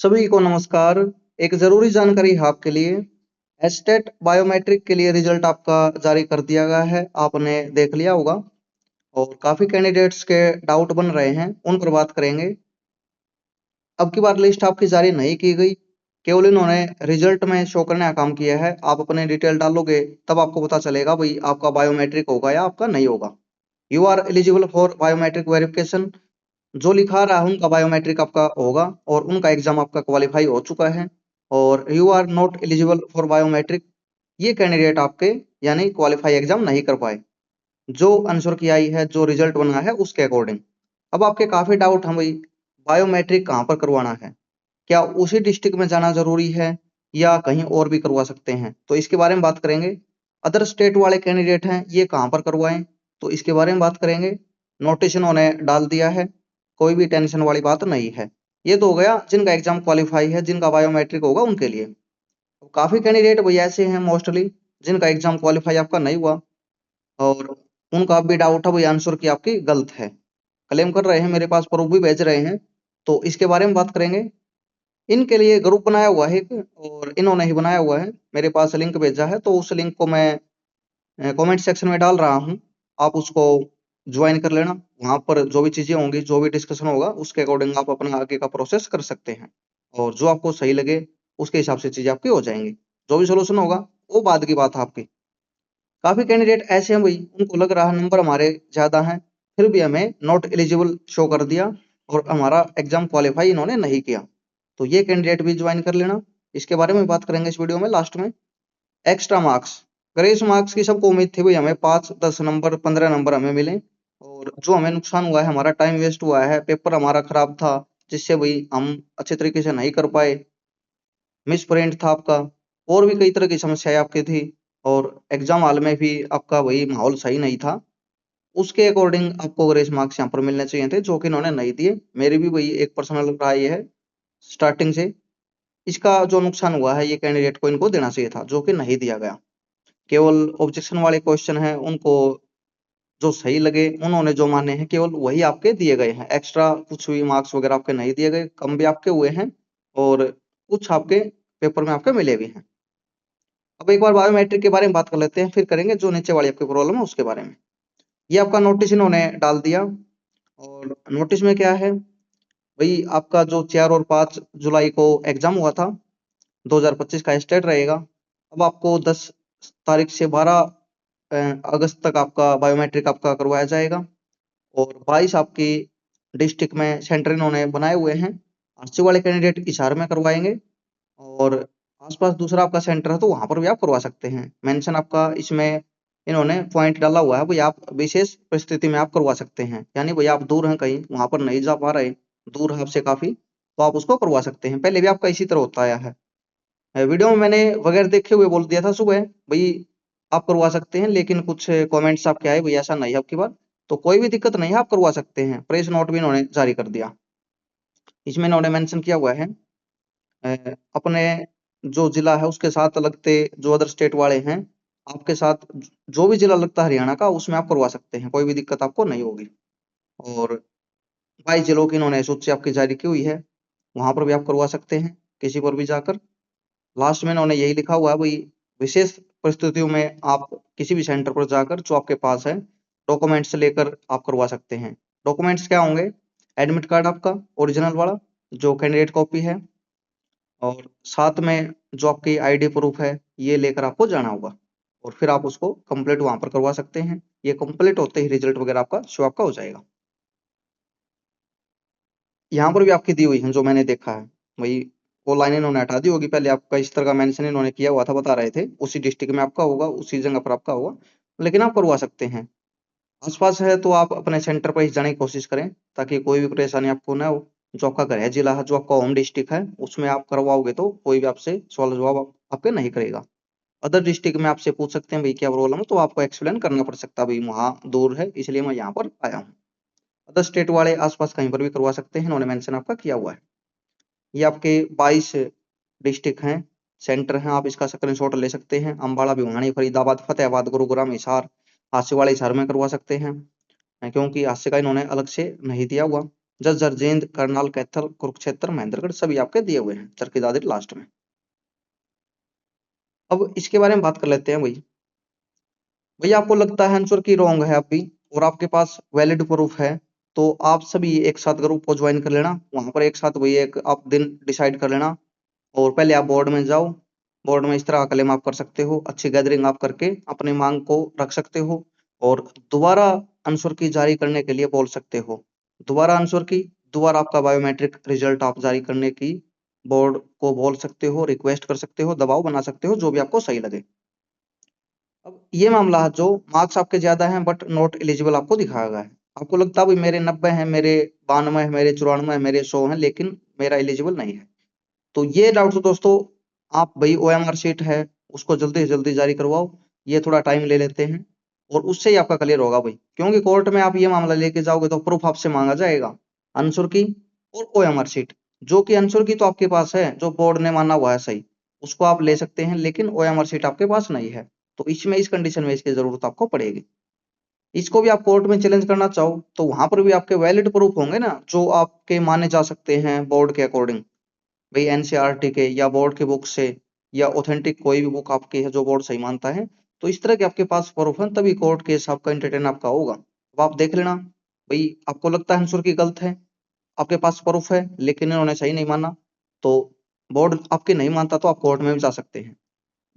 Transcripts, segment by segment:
सभी को नमस्कार। एक जरूरी जानकारी है आपके लिए। एस्टेट बायोमेट्रिक के लिए रिजल्ट आपका जारी कर दिया गया है, आपने देख लिया होगा। और काफी कैंडिडेट्स के डाउट बन रहे हैं, उन पर बात करेंगे। अब की बार लिस्ट आपकी जारी नहीं की गई, केवल इन्होंने रिजल्ट में शो करने का काम किया है। आप अपने डिटेल डालोगे तब आपको पता चलेगा भाई आपका बायोमेट्रिक होगा या आपका नहीं होगा। You are eligible for biometric verification, जो लिखा रहा है उनका बायोमेट्रिक आपका होगा और उनका एग्जाम आपका क्वालिफाई हो चुका है। और you are not eligible for biometric, ये कैंडिडेट आपके यानी क्वालिफाई एग्जाम नहीं कर पाए, जो आंसर की आई है, जो रिजल्ट बना है उसके अकॉर्डिंग। अब आपके काफी डाउट हैं भाई, बायोमेट्रिक कहाँ पर करवाना है, क्या उसी डिस्ट्रिक्ट में जाना जरूरी है या कहीं और भी करवा सकते हैं, तो इसके बारे में बात करेंगे। अदर स्टेट वाले कैंडिडेट हैं, ये कहाँ पर करवाएं, तो इसके बारे में बात करेंगे। नोटिस उन्होंने डाल दिया है, कोई भी टेंशन वाली बात नहीं है। ये तो हो गया जिनका एग्जाम क्वालिफाई है, जिनका बायोमेट्रिक होगा उनके लिए। तो काफी कैंडिडेट भाई ऐसे हैं मोस्टली जिनका एग्जाम क्वालिफाई आपका नहीं हुआ और उनका अब भी डाउट है भाई आंसर की आपकी गलत है, क्लेम कर रहे हैं, मेरे पास प्रूफ भी भेज रहे हैं। तो इसके बारे में बात करेंगे। इनके लिए ग्रुप बनाया हुआ है एक, और इन्होंने ही बनाया हुआ है, मेरे पास लिंक भेजा है, तो उस लिंक को मैं कमेंट सेक्शन में डाल रहा हूँ। आप उसको ज्वाइन कर लेना, वहां पर जो भी चीजें होंगी, जो भी डिस्कशन होगा, उसके अकॉर्डिंग आप अपना आगे का प्रोसेस कर सकते हैं। और जो आपको सही लगे उसके हिसाब से चीजें आपकी हो जाएंगी। जो भी सोल्यूशन होगा वो बाद की बात है आपकी। काफी कैंडिडेट ऐसे हैं भाई, उनको लग रहा है नंबर हमारे ज्यादा हैं, फिर भी हमें नॉट एलिजिबल शो कर दिया और हमारा एग्जाम क्वालिफाई इन्होंने नहीं किया। तो ये कैंडिडेट भी ज्वाइन कर लेना। इसके बारे में बात करेंगे इस वीडियो में लास्ट में। एक्स्ट्रा मार्क्स, ग्रेस मार्क्स की सबको उम्मीद थी भाई हमें 5, 10 नंबर, 15 नंबर हमें मिले। और जो हमें नुकसान हुआ है, हमारा टाइम वेस्ट हुआ है, पेपर हमारा खराब था, जिससे भाई हम अच्छे तरीके से नहीं कर पाए, मिस प्रिंट था आपका, और भी कई तरह की समस्याएं आपकी थी। और एग्जाम हॉल में भी आपका वही माहौल सही नहीं था, उसके अकॉर्डिंग आपको ग्रेस मार्क्स यहाँ पर मिलने चाहिए थे, जो कि इन्होंने नहीं दिए। मेरी भी वही एक पर्सनल राय है स्टार्टिंग से। इसका जो नुकसान हुआ है, ये कैंडिडेट को इनको देना चाहिए था, जो कि नहीं दिया गया। केवल ऑब्जेक्शन वाले क्वेश्चन हैं, उनको जो सही लगे उन्होंने जो माने हैं केवल वही आपके दिए गए हैं। एक्स्ट्रा कुछ भी मार्क्स वगैरह आपके नहीं दिए गए, कम भी आपके हुए हैं और कुछ आपके पेपर में आपके मिले भी हैं। अब एक बार बायोमेट्रिक के बारे में बात कर लेते हैं, फिर करेंगे जो नीचे वाली आपकी प्रॉब्लम है उसके बारे में। ये आपका नोटिस इन्होंने डाल दिया, और नोटिस में क्या है भाई, आपका जो 4 और 5 जुलाई को एग्जाम हुआ था, 2025 का स्टेट रहेगा। अब आपको 10 तारीख से 12 अगस्त तक आपका बायोमेट्रिक आपका करवाया जाएगा। और 22 आपकी डिस्ट्रिक्ट में सेंटर इन्होंने बनाए हुए हैं। आरसी वाले कैंडिडेट हिसार में करवाएंगे, और आसपास दूसरा आपका सेंटर है तो वहां पर भी आप करवा सकते हैं। मेंशन आपका इसमें इन्होंने पॉइंट डाला हुआ है भाई, आप विशेष परिस्थिति में आप करवा सकते हैं, यानी भाई आप दूर हैं, कहीं वहां पर नहीं जा पा रहे, दूर है आपसे काफी, तो आप उसको करवा सकते हैं। पहले भी आपका इसी तरह होता आया है। वीडियो में मैंने वगैरह देखे हुए बोल दिया था सुबह भाई आप करवा सकते हैं, लेकिन कुछ कमेंट्स आपके आए भाई ऐसा नहीं है आपकी बात, तो कोई भी दिक्कत नहीं है, आप करवा सकते हैं। प्रेस नोट भी इन्होंने जारी कर दिया, इसमें इन्होंने मेंशन किया हुआ है अपने जो जिला है उसके साथ लगते जो अदर स्टेट वाले हैं, आपके साथ जो भी जिला लगता है हरियाणा का, उसमें आप करवा सकते हैं, कोई भी दिक्कत आपको नहीं होगी। और 22 जिलों की इन्होंने सूची आपकी जारी की हुई है, वहां पर भी आप करवा सकते हैं किसी पर भी जाकर। लास्ट में इन्होंने यही लिखा हुआ है भाई, विशेष परिस्थितियों में आप किसी भी सेंटर पर जाकर जो आपके पास है डॉक्यूमेंट्स लेकर आप करवा सकते हैं। डॉक्यूमेंट्स क्या होंगे, एडमिट कार्ड आपका ओरिजिनल वाला, जो कैंडिडेट कॉपी है, और साथ में जो आपकी आईडी प्रूफ है, ये लेकर आपको जाना होगा। और फिर आप उसको कंप्लीट वहां पर करवा सकते हैं। ये कंप्लीट होते ही रिजल्ट वगैरह आपका शो आपका हो जाएगा। यहाँ पर भी आपकी दी हुई है जो मैंने देखा है वही, वो लाइन इन्होंने हटा दी होगी, पहले आपका इस तरह का मेंशन इन्होंने किया हुआ था, बता रहे थे उसी डिस्ट्रिक्ट में आपका होगा, उसी जगह पर आपका होगा, लेकिन आप करवा सकते हैं। आसपास है तो आप अपने सेंटर पर ही जाने की कोशिश करें, ताकि कोई भी परेशानी आपको ना हो। जो आपका गृह जिला है, जो आपका होम डिस्ट्रिक्ट है, उसमें आप करवाओगे तो कोई भी आपसे सवाल जवाब आपके नहीं करेगा। अदर डिस्ट्रिक्ट में आपसे पूछ सकते हैं भाई क्या प्रॉब्लम है, तो आपको एक्सप्लेन करना पड़ सकता है भाई वहाँ दूर है इसलिए मैं यहाँ पर आया हूँ। अदर स्टेट वाले आसपास कहीं पर भी करवा सकते हैं, इन्होंने मेंशन आपका किया हुआ है। ये आपके 22 डिस्ट्रिक्ट हैं, सेंटर हैं, आप इसका स्क्रीनशॉट ले सकते हैं। अम्बाड़ा, भिवानी, फरीदाबाद, फतेहाबाद, गुरुग्राम, हिसार, हास्य वाले हिसार में करवा सकते हैं, क्योंकि हास्य का इन्होंने अलग से नहीं दिया हुआ। जज्जर, जींद, करनाल, कैथल, कुरुक्षेत्र, महेंद्रगढ़ सभी आपके दिए हुए हैं, चरखी दादरी लास्ट में। अब इसके बारे में बात कर लेते हैं भाई। भैया आपको लगता है आंसर की रॉन्ग है अभी और आपके पास वैलिड प्रूफ है, तो आप सभी एक साथ ग्रुप को ज्वाइन कर लेना। वहां पर एक साथ वही एक आप दिन डिसाइड कर लेना और पहले आप बोर्ड में जाओ। बोर्ड में इस तरह का क्लेम आप कर सकते हो, अच्छी गैदरिंग आप करके अपनी मांग को रख सकते हो और दोबारा आंसर की जारी करने के लिए बोल सकते हो। दोबारा आंसर की, दोबारा आपका बायोमेट्रिक रिजल्ट आप जारी करने की बोर्ड को बोल सकते हो, रिक्वेस्ट कर सकते हो, दबाव बना सकते हो, जो भी आपको सही लगे। अब ये मामला है जो मार्क्स आपके ज्यादा हैं बट नॉट एलिजिबल आपको दिखाया गया है। आपको लगता है भाई मेरे 90 हैं, मेरे 92 है, मेरे 94 है, मेरे 100 हैं, लेकिन मेरा एलिजिबल नहीं है। तो ये डाउट तो दोस्तों आप भाई ओएमआर शीट है उसको जल्दी से जल्दी जारी करवाओ। ये थोड़ा टाइम ले लेते हैं और उससे ही आपका क्लियर होगा भाई, क्योंकि कोर्ट में आप ये मामला लेके जाओगे तो प्रूफ आपसे मांगा जाएगा आंसर की और ओएमआर शीट। जो कि आंसर की तो आपके पास है, जो बोर्ड ने माना हुआ है सही, उसको आप ले सकते हैं, लेकिन ओएमआर शीट आपके पास नहीं है। तो इसमें इस कंडीशन में इसकी जरूरत आपको पड़ेगी। इसको भी आप कोर्ट में चैलेंज करना चाहो तो वहां पर भी आपके वैलिड प्रूफ होंगे ना, जो आपके माने जा सकते हैं बोर्ड के अकॉर्डिंग, भाई एनसीईआरटी के या बोर्ड की बुक से या ऑथेंटिक कोई भी बुक आपकी है जो बोर्ड सही मानता है। तो इस तरह के आपके पास प्रूफ है तभी कोर्ट केस आपका एंटरटेन आपका होगा। अब आप देख लेना भाई, आपको लगता है आंसर की गलत है, आपके पास प्रूफ है लेकिन इन्होंने सही नहीं माना, तो बोर्ड आपके नहीं मानता तो आप कोर्ट में भी जा सकते हैं।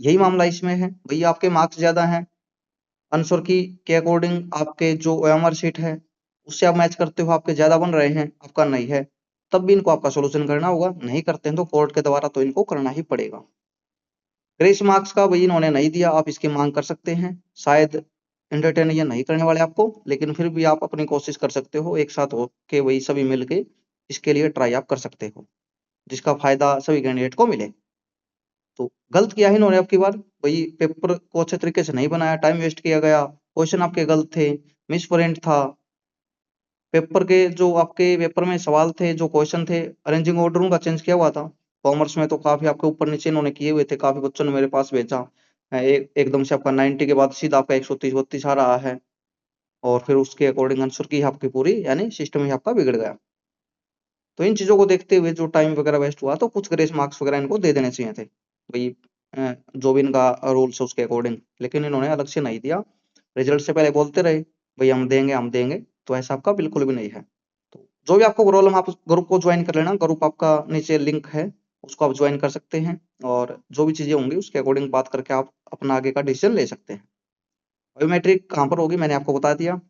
यही मामला इसमें है भाई, आपके मार्क्स ज्यादा हैं आंसर की के अकॉर्डिंग, आपके जो ओएमआर शीट है उससे आप मैच करते हो, आपके ज्यादा बन रहे हैं, आपका नहीं है, तब भी इनको आपका सोल्यूशन करना होगा। नहीं करते हैं तो कोर्ट के द्वारा तो इनको करना ही पड़ेगा। ग्रेस मार्क्स का भाई इन्होंने नहीं दिया, आप इसकी मांग कर सकते हैं। शायद एंटरटेन ये नहीं करने वाले आपको, लेकिन फिर भी आप अपनी कोशिश कर सकते हो, एक साथ हो के वही सभी मिलके इसके लिए ट्राई आप कर सकते हो, जिसका फायदा सभी कैंडिडेट को मिले। तो गलत किया है इन्होंने अब की बार, वही पेपर को अच्छे तरीके से नहीं बनाया, टाइम वेस्ट किया गया, क्वेश्चन आपके गलत थे, मिस प्रिंट था, पेपर के जो आपके पेपर में सवाल थे, जो क्वेश्चन थे, अरेंजिंग ऑर्डर उनका चेंज किया हुआ था। कॉमर्स में तो काफी आपके ऊपर नीचे इन्होंने किए हुए थे, काफी बच्चों ने मेरे पास भेजा एकदम से आपका 90 के बाद सीधा आपका 130 32 आ रहा है और फिर उसके अकॉर्डिंग आंसर की आपकी पूरी यानी सिस्टम ही आपका बिगड़ गया। तो इन चीजों को देखते हुए जो टाइम वगैरह वेस्ट हुआ तो कुछ ग्रेस मार्क्स वगैरह इनको दे देने चाहिए थे भाई, जो भी इनका रूल्स है उसके अकॉर्डिंग, लेकिन इन्होंने अलग से नहीं दिया। रिजल्ट से पहले बोलते रहे भाई हम देंगे हम देंगे, तो ऐसा आपका बिल्कुल भी नहीं है। तो जो भी आपको प्रॉब्लम, आप ग्रुप को ज्वाइन कर लेना, ग्रुप आपका नीचे लिंक है उसको आप ज्वाइन कर सकते हैं और जो भी चीजें होंगी उसके अकॉर्डिंग बात करके आप अपना आगे का डिसीजन ले सकते हैं। बायोमेट्रिक कहाँ पर होगी मैंने आपको बता दिया।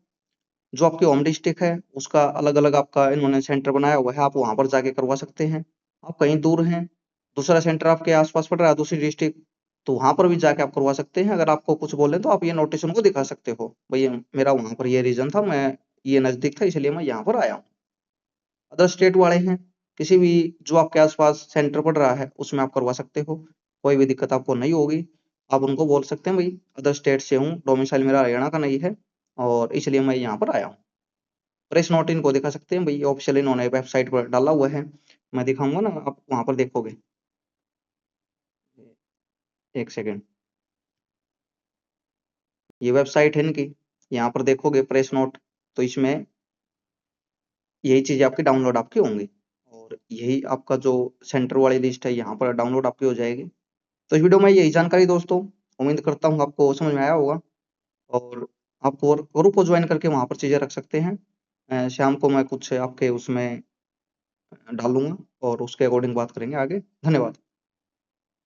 जो आपकी होम डिस्ट्रिक्ट है उसका अलग अलग आपका इन्होंने सेंटर बनाया हुआ है, आप वहां पर जाके करवा सकते हैं। आप कहीं दूर हैं, दूसरा सेंटर आपके आसपास पड़ रहा है दूसरी डिस्ट्रिक्ट, तो वहां पर भी जाके आप करवा सकते हैं। अगर आपको कुछ बोले तो आप ये नोटिस उनको दिखा सकते हो, भाई मेरा वहां पर ये रीजन था, मैं ये नजदीक था इसलिए मैं यहाँ पर आया हूँ। अदर स्टेट वाले हैं, किसी भी जो आपके आसपास सेंटर पड़ रहा है उसमें आप करवा सकते हो, कोई भी दिक्कत आपको नहीं होगी। आप उनको बोल सकते हैं भाई अदर स्टेट से हूँ, डोमिसाइल मेरा हरियाणा का नहीं है और इसलिए मैं यहाँ पर आया हूँ। प्रेस नोट इनको दिखा सकते हैं भाई, ऑफिशियल इन्होंने वेबसाइट पर डाला हुआ है, मैं दिखाऊंगा ना आप वहां पर देखोगे। एक सेकेंड, ये वेबसाइट है इनकी, यहाँ पर देखोगे प्रेस नोट, तो इसमें यही चीज आपकी डाउनलोड आपकी होंगी और यही आपका जो सेंटर वाली लिस्ट है यहाँ पर डाउनलोड आपकी हो जाएगी। तो इस वीडियो में यही जानकारी दोस्तों, उम्मीद करता हूँ आपको समझ में आया होगा और आप और ग्रुप को ज्वाइन करके वहां पर चीजें रख सकते हैं। शाम को मैं कुछ आपके उसमें डालूंगा और उसके अकॉर्डिंग बात करेंगे आगे। धन्यवाद।